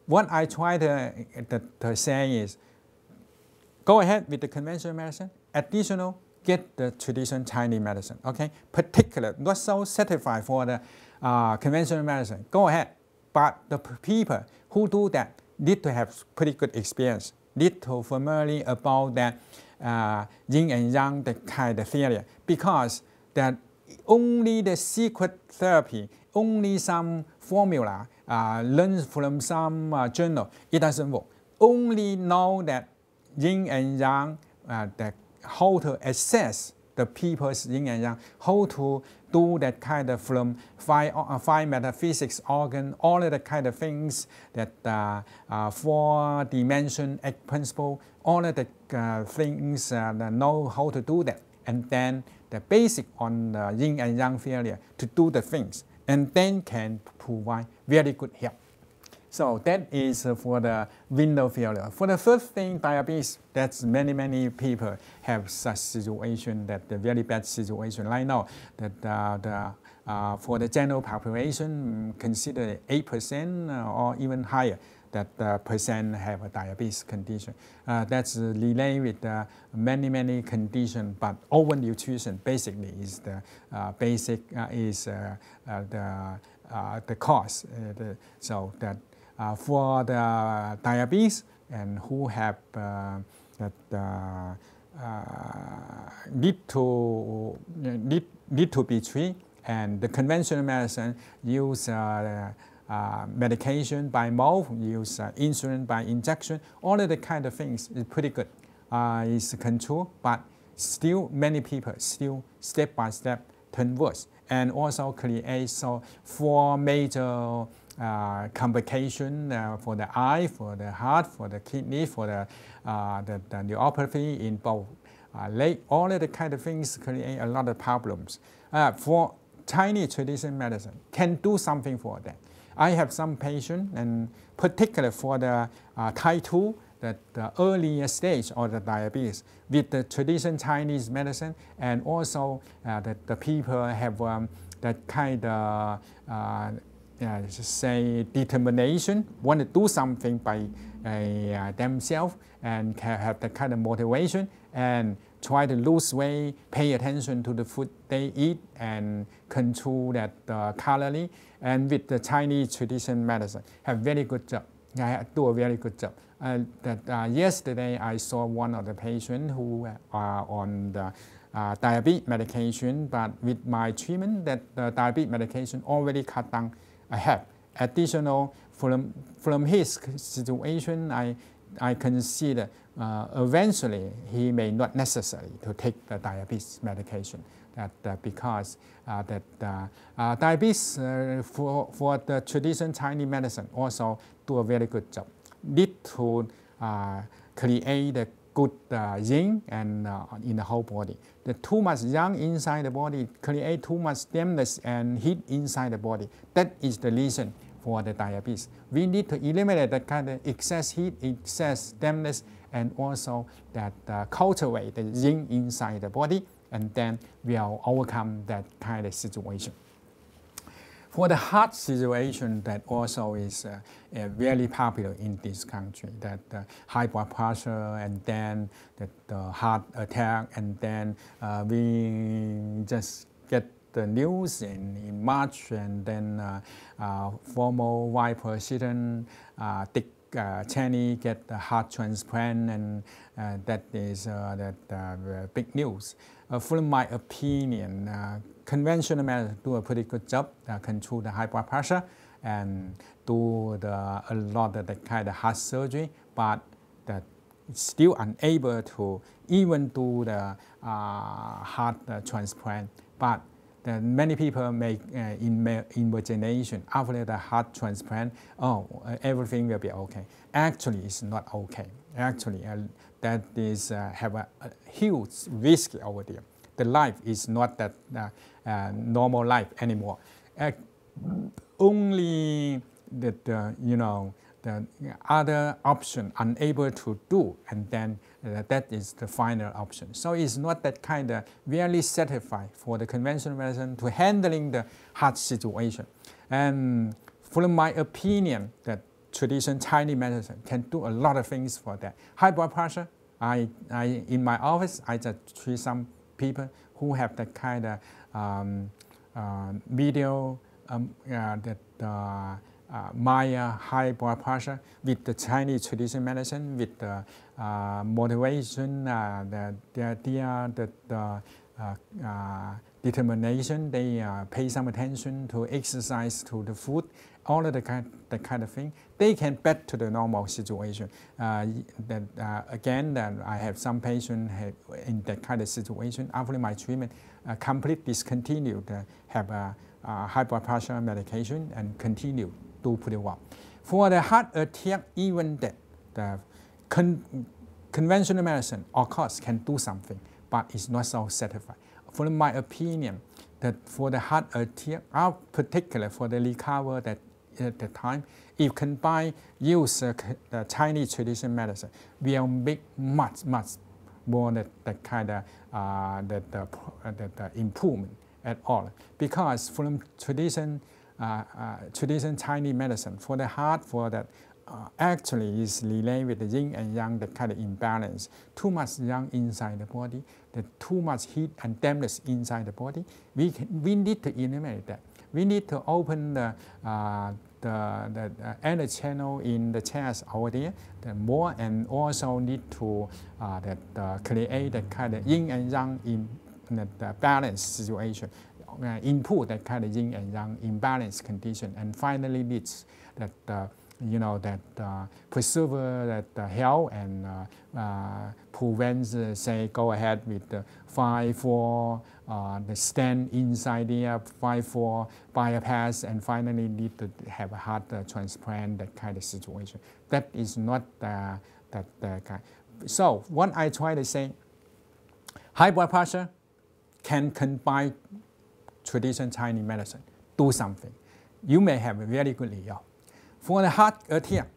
what I try to say is, go ahead with the conventional medicine. Additional, get the traditional Chinese medicine. Okay, particular, not so certified for the conventional medicine. Go ahead, but the people who do that need to have pretty good experience, need to familiar about that yin and yang, the kind of theory, because that only the secret therapy, only some formula learned from some journal, it doesn't work. Only know that yin and yang, how to assess the people's yin and yang, how to do that kind of from five metaphysics organ, all of the kind of things that four dimension principle, all of the things know how to do that, and then the basic on the yin and yang theory to do the things, and then can provide very good help. So that is for the window failure. For the first thing, diabetes, that's many people have such situation, that the very bad situation right now, that for the general population, consider 8% or even higher that percent have a diabetes condition. That's related with many conditions, but overnutrition basically is the basic the cause. So that for the diabetes and who have need to be treated, and the conventional medicine use medication by mouth, use insulin by injection, all of the kind of things is pretty good, is control, but still many people still step by step turn worse, and also create four major complication for the eye, for the heart, for the kidney, for the neuropathy in both leg. All of the kind of things create a lot of problems. For Chinese traditional medicine can do something for that. I have some patients, and particularly for the type 2, the earlier stage of the diabetes, with the traditional Chinese medicine, and also the people have that kind of say determination, want to do something by themselves, and have the kind of motivation, and try to lose weight, pay attention to the food they eat, and control that calorie. And with the Chinese traditional medicine, have very good job. Do a very good job. Yesterday I saw one of the patients who are on the diabetes medication, but with my treatment, that the diabetes medication already cut down half. Additional, from his situation, I consider eventually he may not necessary to take the diabetes medication. Because diabetes for the traditional Chinese medicine also do a very good job. Need to create the good yin and in the whole body. The too much yang inside the body create too much dampness and heat inside the body. That is the reason for the diabetes. We need to eliminate that kind of excess heat, excess dampness, and also that cultivate the yin inside the body, and then we'll overcome that kind of situation. For the heart situation, that also is very popular in this country, that high blood pressure, and then the heart attack, and then we just get the news in March, and then former Vice President Dick Cheney get the heart transplant, and that is big news. From my opinion, conventional medicine do a pretty good job, control the high blood pressure, and do a lot of the kind of heart surgery, but that still unable to even do the heart transplant. But many people make imagination after the heart transplant, everything will be okay. Actually, it's not okay. Actually, that is have a huge risk over there. The life is not that normal life anymore. Only that the other option unable to do, and then that is the final option. So it's not that kind of really certified for the conventional medicine to handling the heart situation. And from my opinion, that traditional Chinese medicine can do a lot of things for that. High blood pressure, in my office, I just treat some people who have that kind of medial mild high blood pressure with the Chinese traditional medicine, with the motivation, determination, they pay some attention to exercise, to the food, all of the kind of thing, they can back to the normal situation. Again, I have some patients in that kind of situation. After my treatment, complete discontinued, have a high blood pressure medication and continue do pretty well. For the heart attack, even that the conventional medicine, of course, can do something, but it's not so satisfied. From my opinion, that for the heart attack, particularly for the recovery that at the time, if combine use the Chinese traditional medicine, will make much more the kind of the improvement at all. Because from traditional Chinese medicine, for the heart, for that actually is related with the yin and yang, the kind of imbalance. Too much yang inside the body, the too much heat and dampness inside the body. We need to eliminate that. We need to open the energy channel in the chest over there, more, and also need to create that kind of yin and yang in the balanced situation, improve that kind of yin and yang imbalance condition, and finally leads that preserve that health and prevents, say, go ahead with the 5-4, the stent inside there, 5-4 bypass, and finally need to have a heart transplant, that kind of situation. That is not that kind. So what I try to say, high blood pressure can combine traditional Chinese medicine, do something. You may have a very good result. For the heart attack,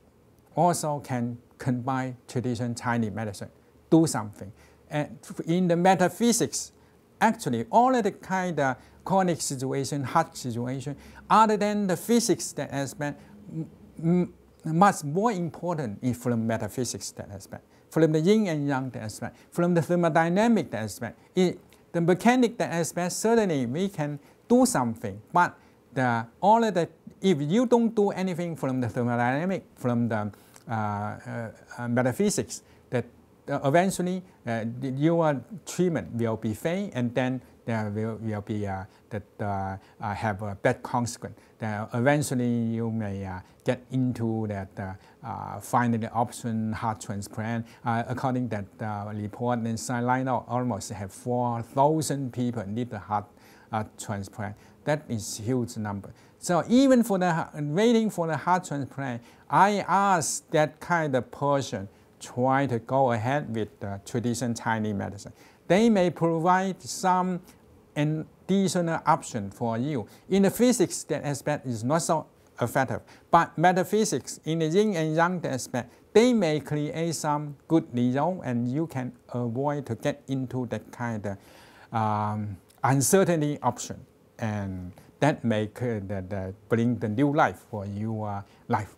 also can combine traditional Chinese medicine, do something. And in the metaphysics, actually, all of the kind of chronic situation, heart situation, other than the physics, that aspect, much more important is from metaphysics, that aspect, from the yin and yang, that aspect, from the thermodynamic, that aspect. The mechanic, that aspect, certainly we can do something, but all of the, if you don't do anything from the thermodynamic, from the metaphysics, that eventually your treatment will be failed, and then there will be have a bad consequence. Eventually you may get into that final option heart transplant. According to that report in Science, almost have 4,000 people need a heart transplant. That is a huge number. So even for the waiting for the heart transplant, I ask that kind of person try to go ahead with the traditional Chinese medicine. They may provide some additional option for you. In the physics, that aspect is not so effective, but metaphysics, in the yin and yang aspect, they may create some good result, and you can avoid to get into that kind of uncertainty option, and that may bring the new life for your life.